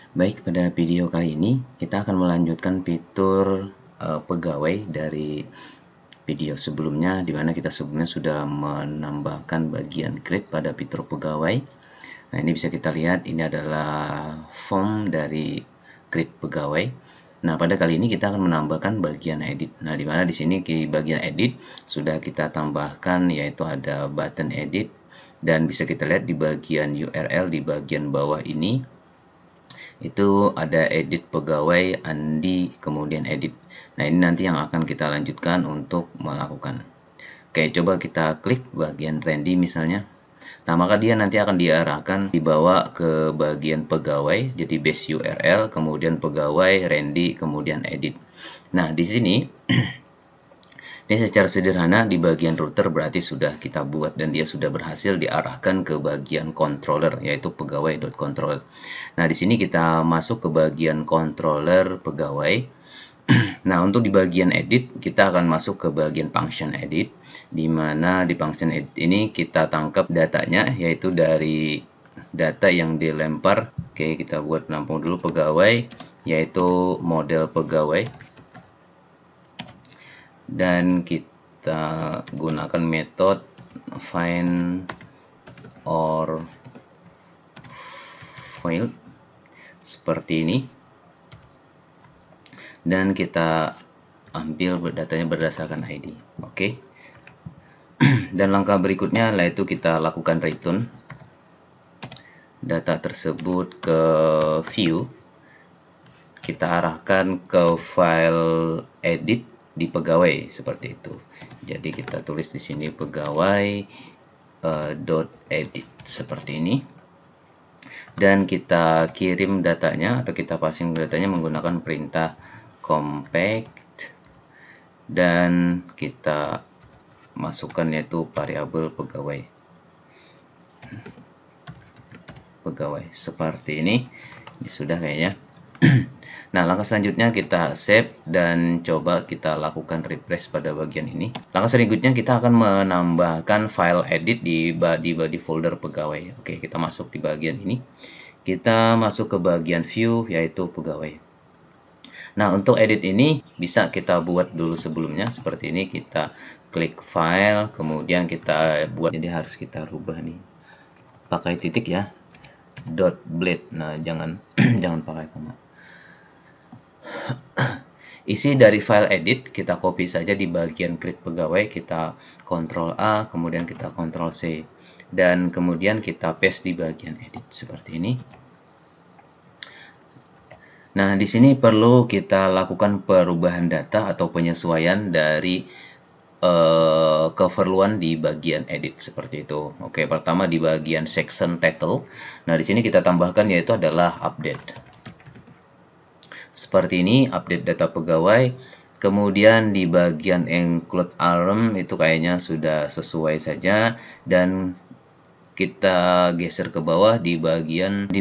Baik, pada video kali ini kita akan melanjutkan fitur pegawai dari video sebelumnya, di mana kita sebelumnya sudah menambahkan bagian create pada fitur pegawai. Nah, ini bisa kita lihat, ini adalah form dari create pegawai. Nah, pada kali ini kita akan menambahkan bagian edit. Nah, di mana di sini di bagian edit sudah kita tambahkan, yaitu ada button edit, dan bisa kita lihat di bagian URL di bagian bawah ini itu ada edit pegawai, Andi, kemudian edit. Nah, ini nanti yang akan kita lanjutkan untuk melakukan. Oke, coba kita klik bagian Randy misalnya. Nah, maka dia nanti akan diarahkan dibawa ke bagian pegawai, jadi base URL, kemudian pegawai, Randy, kemudian edit. Nah, di sini ini secara sederhana di bagian router berarti sudah kita buat dan dia sudah berhasil diarahkan ke bagian controller, yaitu pegawai.controller. Nah, di sini kita masuk ke bagian controller pegawai. Nah, untuk di bagian edit kita akan masuk ke bagian function edit, di mana di function edit ini kita tangkap datanya, yaitu dari data yang dilempar. Oke, kita buat penampung dulu pegawai, yaitu model pegawai, dan kita gunakan metode find or field seperti ini, dan kita ambil datanya berdasarkan ID. Oke. Dan langkah berikutnya yaitu kita lakukan return data tersebut ke view, kita arahkan ke file edit di pegawai seperti itu. Jadi kita tulis di sini pegawai .edit seperti ini, dan kita kirim datanya atau kita passing datanya menggunakan perintah compact, dan kita masukkan yaitu variabel pegawai seperti ini. Ini sudah kayaknya. Nah, langkah selanjutnya kita save dan coba kita lakukan refresh pada bagian ini. Langkah selanjutnya kita akan menambahkan file edit di folder pegawai. Oke, kita masuk di bagian ini. Kita masuk ke bagian view, yaitu pegawai. Nah, untuk edit ini bisa kita buat dulu sebelumnya seperti ini. Kita klik file, kemudian kita buat. Jadi harus kita rubah nih, pakai titik ya, .blade. Nah, jangan jangan pakai koma. Isi dari file edit kita copy saja di bagian create pegawai, kita Ctrl A, kemudian kita Ctrl C, dan kemudian kita paste di bagian edit seperti ini. Nah, di sini perlu kita lakukan perubahan data atau penyesuaian dari keperluan di bagian edit seperti itu. Oke, pertama di bagian section title. Nah, di sini kita tambahkan yaitu adalah update. Seperti ini, update data pegawai. Kemudian di bagian include alarm itu kayaknya sudah sesuai saja, dan kita geser ke bawah di bagian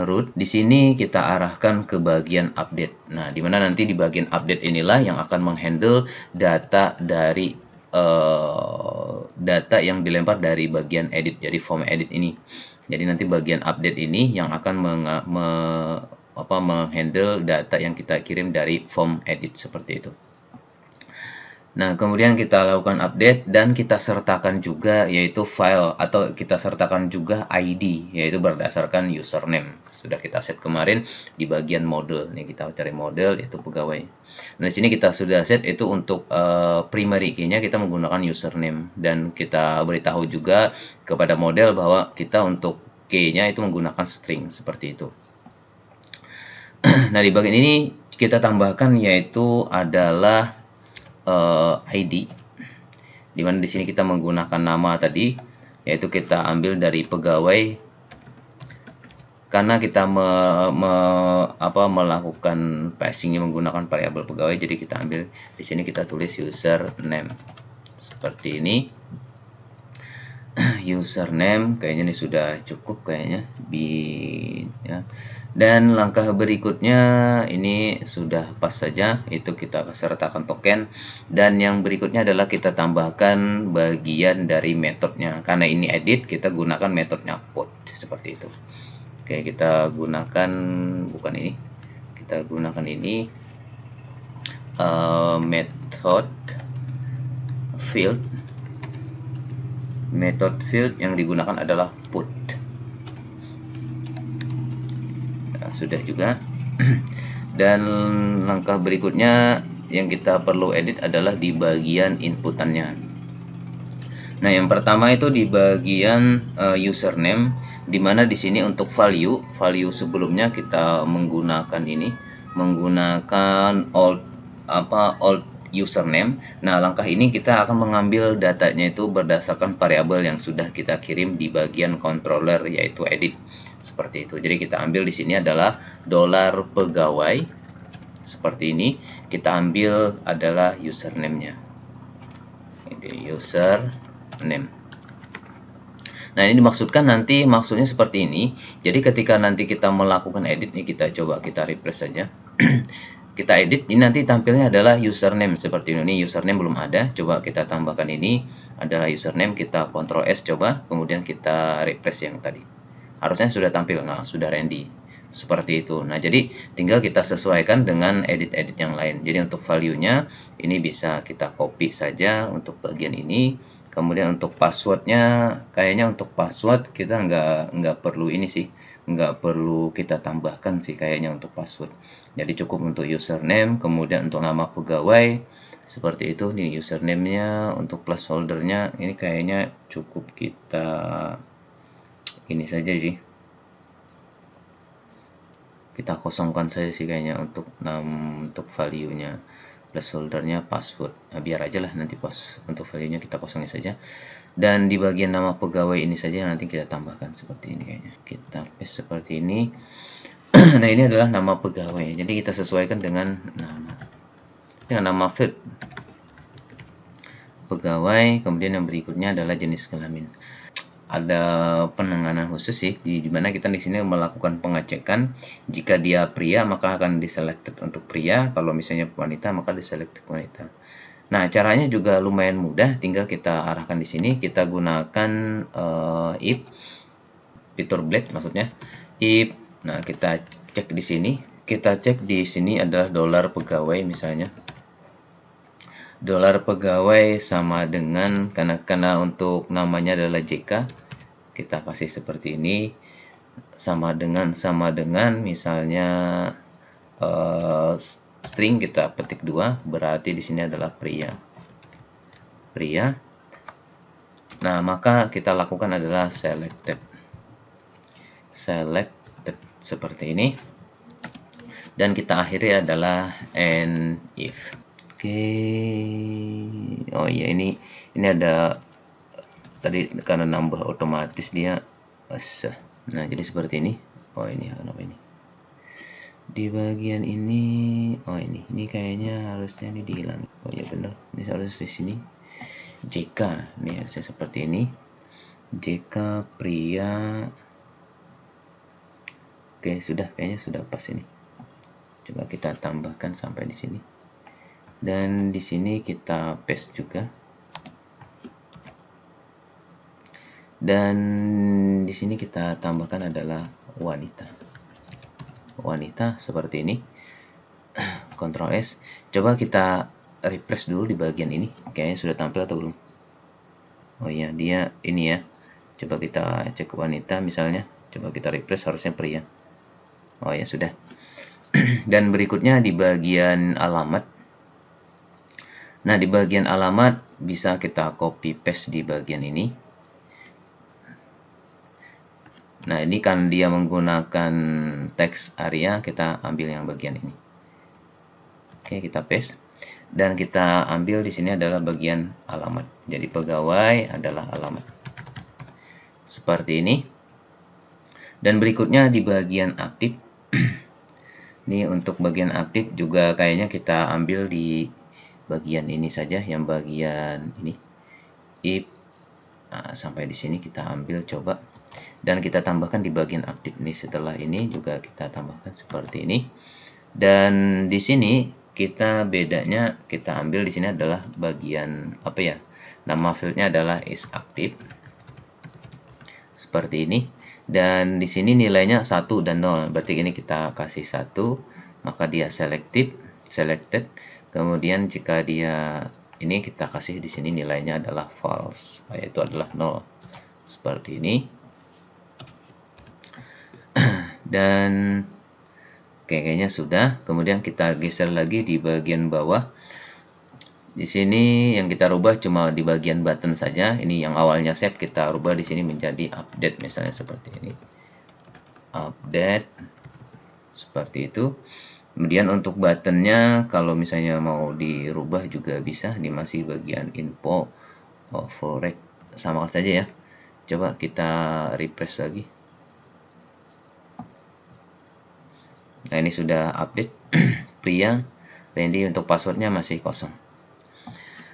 root. Di sini kita arahkan ke bagian update. Nah, dimana nanti di bagian update inilah yang akan menghandle data dari data yang dilempar dari bagian edit, jadi form edit ini. Jadi nanti bagian update ini yang akan menghandle data yang kita kirim dari form edit seperti itu. Nah, kemudian kita lakukan update dan kita sertakan juga yaitu file, atau kita sertakan juga ID, yaitu berdasarkan username. Sudah kita set kemarin di bagian model. Nih, kita cari model yaitu pegawai. Nah, di sini kita sudah set itu untuk primary key-nya kita menggunakan username, dan kita beritahu juga kepada model bahwa kita untuk key-nya itu menggunakan string seperti itu. Nah, di bagian ini kita tambahkan yaitu adalah ID, dimana di sini kita menggunakan nama tadi, yaitu kita ambil dari pegawai karena kita melakukan passingnya menggunakan variabel pegawai. Jadi kita ambil di sini, kita tulis username seperti ini. Username kayaknya ini sudah cukup kayaknya ya. Dan langkah berikutnya ini sudah pas saja, itu kita sertakan token, dan yang berikutnya adalah kita tambahkan bagian dari metodenya. Karena ini edit, kita gunakan metodenya put seperti itu. Oke, kita gunakan bukan ini. Kita gunakan ini method field. Method field yang digunakan adalah put. Nah, sudah juga. Dan langkah berikutnya yang kita perlu edit adalah di bagian inputannya. Nah, yang pertama itu di bagian username, dimana di sini untuk value sebelumnya kita menggunakan ini, menggunakan old username. Nah, langkah ini kita akan mengambil datanya itu berdasarkan variabel yang sudah kita kirim di bagian controller, yaitu edit. Seperti itu. Jadi kita ambil di sini adalah $pegawai. Seperti ini. Kita ambil adalah username-nya. Ini username. Nah, ini dimaksudkan nanti maksudnya seperti ini. Jadi ketika nanti kita melakukan edit, nih kita coba kita refresh saja. Kita edit, ini nanti tampilnya adalah username seperti ini. Username belum ada, coba kita tambahkan ini adalah username, kita Ctrl S coba, kemudian kita refresh yang tadi. Harusnya sudah tampil, nah sudah ready. Seperti itu. Nah, jadi tinggal kita sesuaikan dengan edit-edit yang lain. Jadi untuk value-nya ini bisa kita copy saja untuk bagian ini. Kemudian untuk passwordnya, kayaknya untuk password kita nggak perlu ini sih, nggak perlu kita tambahkan sih kayaknya untuk password. Jadi cukup untuk username, kemudian untuk nama pegawai seperti itu nih username-nya. Untuk placeholder-nya ini kayaknya cukup kita ini saja sih, kita kosongkan saja sih kayaknya untuk value-nya. Placeholder-nya password, nah, biar aja lah nanti pas untuk value-nya kita kosongin saja. Dan di bagian nama pegawai ini saja nanti kita tambahkan seperti ini kayaknya. Kita paste seperti ini. Nah, ini adalah nama pegawai. Jadi kita sesuaikan dengan nama field pegawai. Kemudian yang berikutnya adalah jenis kelamin. Ada penanganan khusus sih, di mana kita di sini melakukan pengecekan. Jika dia pria maka akan diselected untuk pria, kalau misalnya wanita maka diselected wanita. Nah, caranya juga lumayan mudah, tinggal kita arahkan di sini. Kita gunakan if fitur blade maksudnya if. Nah, kita cek di sini. Kita cek di sini adalah $pegawai misalnya. $pegawai sama dengan karena untuk namanya adalah JK, kita kasih seperti ini, sama dengan misalnya string kita petik 2, berarti di sini adalah pria. Nah, maka kita lakukan adalah selected seperti ini, dan kita akhiri adalah and if. Oh iya, ini ada tadi karena nambah otomatis dia. Nah, jadi seperti ini. Oh, ini kenapa ini di bagian ini? Oh, ini kayaknya harusnya ini dihilang. Oh ya benar, ini harus di sini JK. Ini harusnya seperti ini, JK pria. Oke, kayaknya sudah pas ini. Coba kita tambahkan sampai di sini. Dan di sini kita paste juga. Dan di sini kita tambahkan adalah wanita seperti ini. Ctrl S. Coba kita refresh dulu di bagian ini. Kayaknya sudah tampil atau belum? Oh iya, dia ini ya. Coba kita cek wanita misalnya. Coba kita refresh, harusnya pria. Oh ya, sudah. Dan berikutnya di bagian alamat. Nah, di bagian alamat bisa kita copy paste di bagian ini. Nah, ini kan dia menggunakan text area, kita ambil yang bagian ini. Oke, kita paste. Dan kita ambil di sini adalah bagian alamat. Jadi pegawai adalah alamat. Seperti ini. Dan berikutnya di bagian aktif. Ini untuk bagian aktif juga kayaknya kita ambil di bagian ini saja, yang bagian ini. If. Nah, sampai di sini kita ambil coba. Dan kita tambahkan di bagian aktif ini. Setelah ini juga kita tambahkan seperti ini. Dan di sini kita bedanya kita ambil di sini adalah bagian apa ya? Nama fieldnya adalah is active seperti ini, dan di sini nilainya 1 dan 0, berarti ini kita kasih 1, maka dia selected. Kemudian jika dia ini kita kasih di sini nilainya adalah false, yaitu adalah 0, seperti ini. Dan kayaknya sudah. Kemudian kita geser lagi di bagian bawah. Di sini yang kita rubah cuma di bagian button saja. Ini yang awalnya save kita rubah di sini menjadi update, misalnya seperti ini. Update seperti itu. Kemudian untuk buttonnya kalau misalnya mau dirubah juga bisa, di masih bagian info forex, samakan saja ya. Coba kita refresh lagi. Nah, ini sudah update. Pria Randy, untuk passwordnya masih kosong.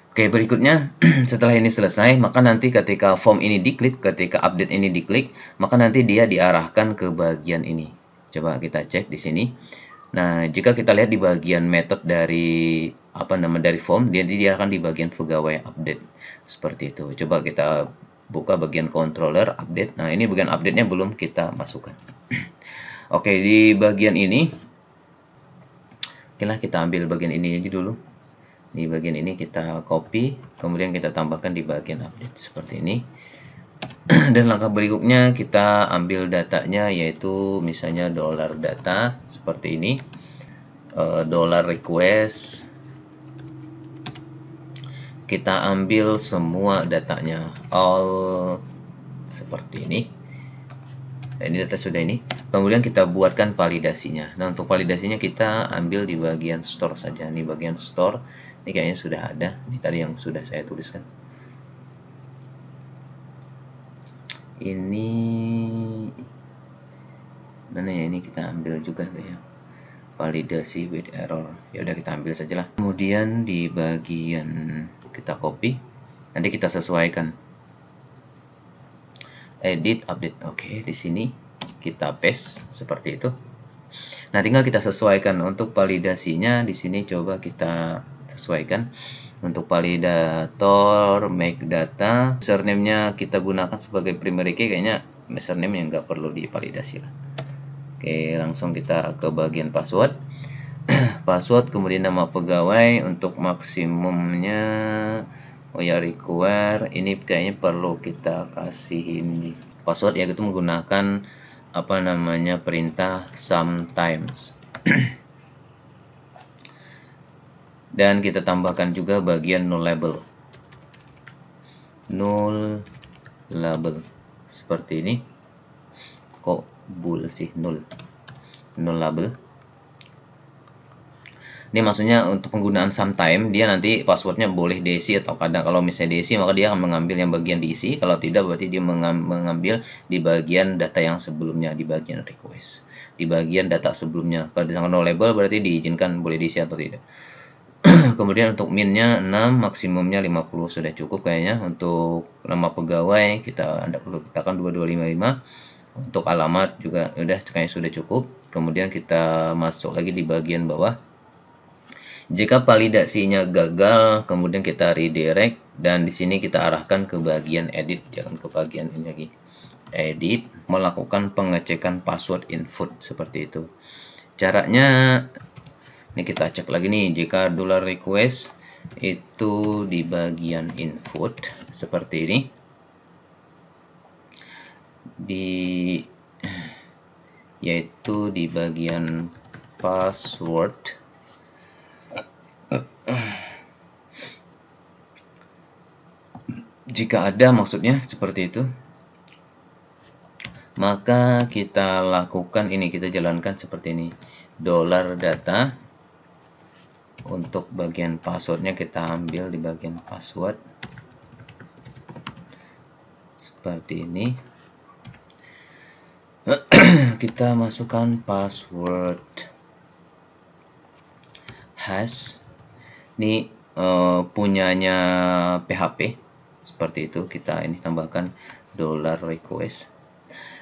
Oke, berikutnya setelah ini selesai, maka nanti ketika form ini diklik, ketika update ini diklik, maka nanti dia diarahkan ke bagian ini. Coba kita cek di sini. Nah, jika kita lihat di bagian method dari dari form, dia diarahkan di bagian pegawai update. Seperti itu. Coba kita buka bagian controller update. Nah, ini bagian update-nya belum kita masukkan. Oke, di bagian ini kita ambil bagian ini aja dulu. Di bagian ini kita copy, kemudian kita tambahkan di bagian update seperti ini. Dan langkah berikutnya kita ambil datanya, yaitu misalnya dollar data seperti ini, dollar request. Kita ambil semua datanya, all seperti ini. Nah, ini data sudah ini. Kemudian kita buatkan validasinya. Nah, untuk validasinya kita ambil di bagian store saja. Ini bagian store. Ini kayaknya sudah ada. Ini tadi yang sudah saya tuliskan. Ini mana ya? Ini kita ambil juga ya. Validasi with error. Ya udah, kita ambil sajalah. Kemudian di bagian kita copy. Nanti kita sesuaikan. Edit, update. Oke, di sini kita paste seperti itu. Nah, tinggal kita sesuaikan untuk validasinya. Di sini coba kita sesuaikan. Untuk validator make data, username-nya kita gunakan sebagai primary key, kayaknya username yang nggak perlu divalidasi lah. Oke, langsung kita ke bagian password. Password, kemudian nama pegawai. Untuk maksimumnya require, ini kayaknya perlu kita kasihin password, yaitu menggunakan perintah sometimes. Dan kita tambahkan juga bagian null label seperti ini. Kok bool sih, null label. Ini maksudnya untuk penggunaan sometime, dia nanti passwordnya boleh diisi, atau kadang kalau misalnya diisi maka dia akan mengambil yang bagian diisi, kalau tidak berarti dia mengambil di bagian data yang sebelumnya, di bagian request, di bagian data sebelumnya. Kalau disangka no label berarti diizinkan boleh diisi atau tidak. Kemudian untuk minnya 6, maksimumnya 50 sudah cukup kayaknya. Untuk nama pegawai kita Anda perlu tekan 2255. Untuk alamat juga udah kayaknya sudah cukup. Kemudian kita masuk lagi di bagian bawah. Jika validasinya gagal, kemudian kita redirect, dan di sini kita arahkan ke bagian edit, jangan ke bagian ini lagi. Edit, melakukan pengecekan password input seperti itu. Caranya, ini kita cek lagi nih, jika dollar request itu di bagian input seperti ini, yaitu di bagian password. Jika ada maksudnya seperti itu, maka kita lakukan ini, kita jalankan seperti ini, dollar data. Untuk bagian passwordnya kita ambil di bagian password seperti ini. Kita masukkan password hash. Ini punyanya PHP seperti itu. Kita ini tambahkan dollar request.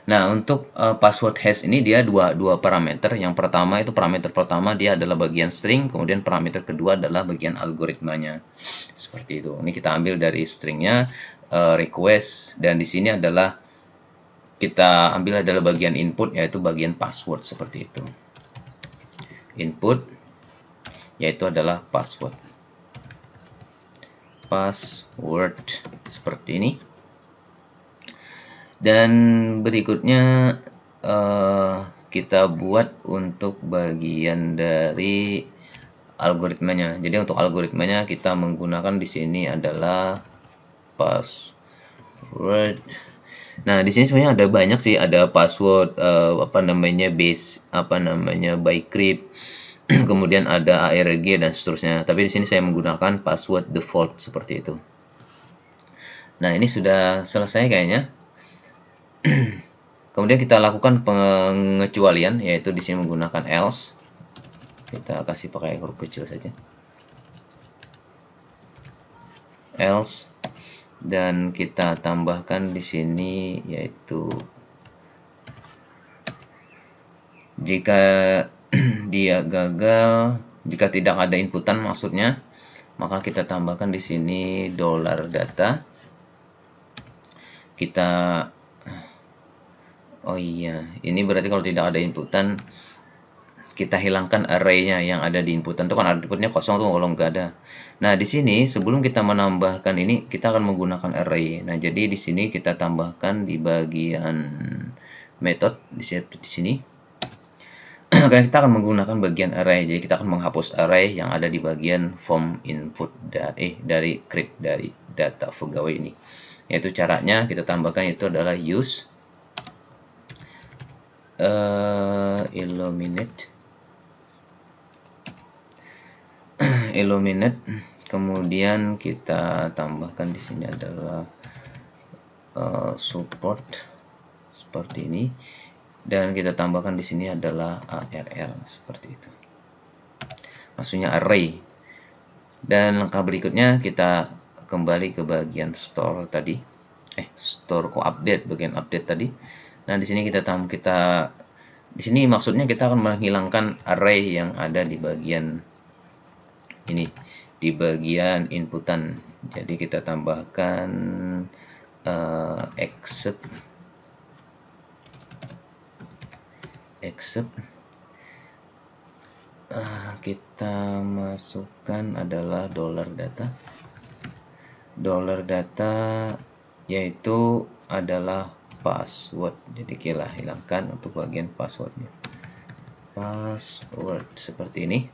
Nah, untuk password hash ini dia dua parameter. Yang pertama itu parameter pertama dia adalah bagian string, kemudian parameter kedua adalah bagian algoritmanya. Seperti itu. Ini kita ambil dari stringnya request, dan di sini adalah kita ambil adalah bagian input, yaitu bagian password seperti itu. Input yaitu adalah password seperti ini. Dan berikutnya kita buat untuk bagian dari algoritmanya. Jadi untuk algoritmanya kita menggunakan di sini adalah password. Nah, di sini sebenarnya ada banyak sih, ada password by crypt, kemudian ada ARG dan seterusnya. Tapi di sini saya menggunakan password default seperti itu. Nah, ini sudah selesai kayaknya. Kemudian kita lakukan pengecualian, yaitu di sini menggunakan else. Kita kasih pakai huruf kecil saja. Else, dan kita tambahkan di sini yaitu jika dia gagal, jika tidak ada inputan maksudnya, maka kita tambahkan di sini $data. Kita oh iya, ini berarti kalau tidak ada inputan kita hilangkan array-nya yang ada di inputan. Itu kan outputnya kosong tuh kalau nggak ada. Nah, di sini sebelum kita menambahkan ini, kita akan menggunakan array. Nah, jadi di sini kita tambahkan di bagian method di sini. Karena kita akan menggunakan bagian array, jadi kita akan menghapus array yang ada di bagian form input dari create dari data pegawai ini. Yaitu caranya kita tambahkan itu adalah use illuminate, kemudian kita tambahkan di sini adalah support seperti ini, dan kita tambahkan di sini adalah ARR seperti itu. Maksudnya array. Dan langkah berikutnya kita kembali ke bagian store tadi. Store kok update, bagian update tadi. Nah, di sini di sini maksudnya kita akan menghilangkan array yang ada di bagian ini, di bagian inputan. Jadi kita tambahkan except kita masukkan adalah $data yaitu adalah password. Jadi kita hilangkan untuk bagian passwordnya, password seperti ini.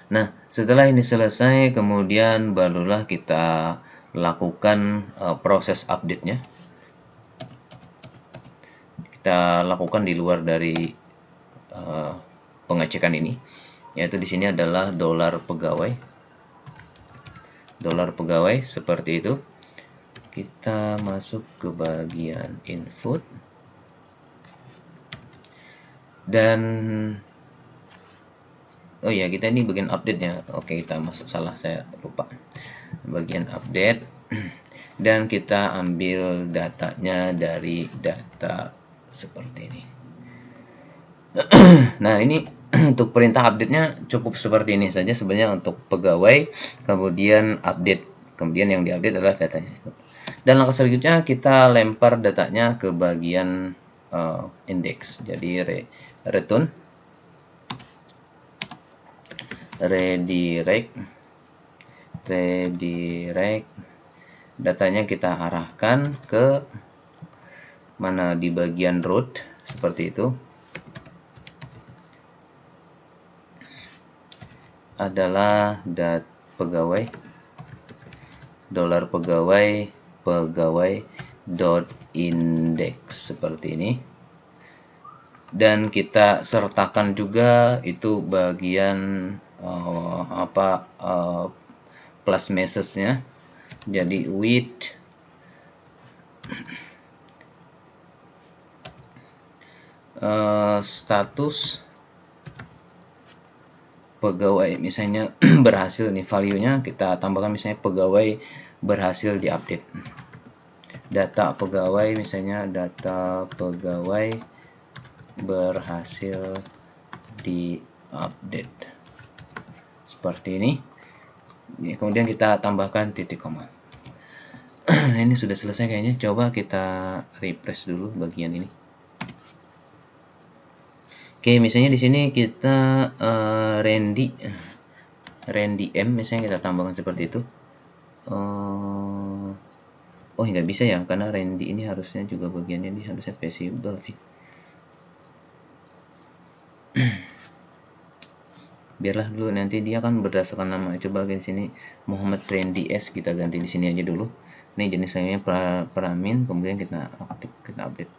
Nah, setelah ini selesai, kemudian barulah kita lakukan proses update-nya. Kita lakukan di luar dari pengecekan ini, yaitu di sini adalah $pegawai seperti itu. Kita masuk ke bagian input, dan oh ya, kita ini bagian update-nya. Oke, kita masuk, salah, saya lupa. Bagian update, dan kita ambil datanya dari data seperti ini. Nah, ini untuk perintah update-nya cukup seperti ini saja sebenarnya untuk pegawai, kemudian update, kemudian yang diupdate adalah datanya. Dan langkah selanjutnya kita lempar datanya ke bagian index. Jadi return redirect, datanya kita arahkan ke mana, di bagian root seperti itu, adalah pegawai .index seperti ini, dan kita sertakan juga itu bagian plus message-nya. Jadi with status pegawai, misalnya berhasil nih, value-nya kita tambahkan misalnya pegawai berhasil diupdate. Data pegawai, misalnya data pegawai berhasil diupdate seperti ini. Kemudian kita tambahkan titik koma. Ini sudah selesai kayaknya. Coba kita refresh dulu bagian ini. Oke, misalnya di sini kita Randy M misalnya kita tambahkan seperti itu. Oh, nggak bisa ya, karena Randy ini harusnya juga bagiannya ini harusnya visible sih. Biarlah dulu, nanti dia kan berdasarkan nama. Coba di sini Muhammad Randy S, kita ganti di sini aja dulu. Ini jenisnya Pramin, kemudian kita update.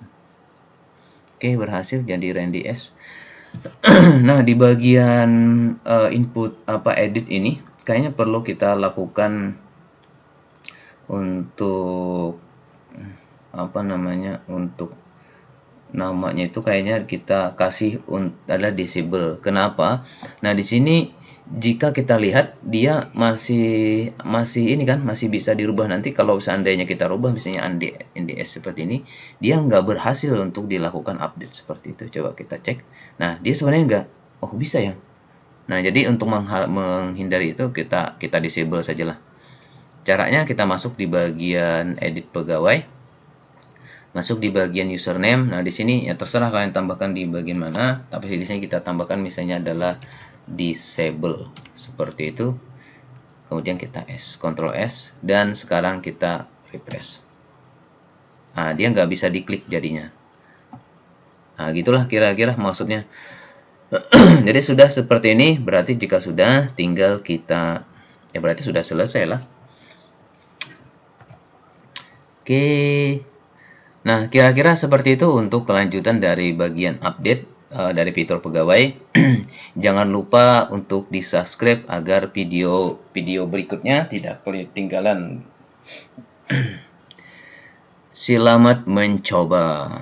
Oke, berhasil jadi Randy S. Nah, di bagian input edit ini kayaknya perlu kita lakukan untuk untuk namanya itu kayaknya kita kasih adalah disable. Kenapa? Nah, di sini jika kita lihat dia masih ini kan masih bisa dirubah. Nanti kalau seandainya kita rubah misalnya NDS seperti ini, dia nggak berhasil untuk dilakukan update seperti itu. Coba kita cek. Nah, dia sebenarnya nggak. Oh, bisa ya. Nah, jadi untuk menghindari itu kita disable sajalah. Caranya kita masuk di bagian edit pegawai. Masuk di bagian username. Nah, di sini ya terserah kalian tambahkan di bagian mana, tapi di sini kita tambahkan misalnya adalah disable seperti itu. Kemudian kita Ctrl S, dan sekarang kita refresh. Nah, dia nggak bisa diklik jadinya. Nah, gitulah kira-kira maksudnya. Jadi sudah seperti ini, berarti jika sudah tinggal kita berarti sudah selesai lah. Oke. Nah, kira-kira seperti itu untuk kelanjutan dari bagian update dari fitur pegawai. Jangan lupa untuk di-subscribe agar video berikutnya tidak ketinggalan. Selamat mencoba.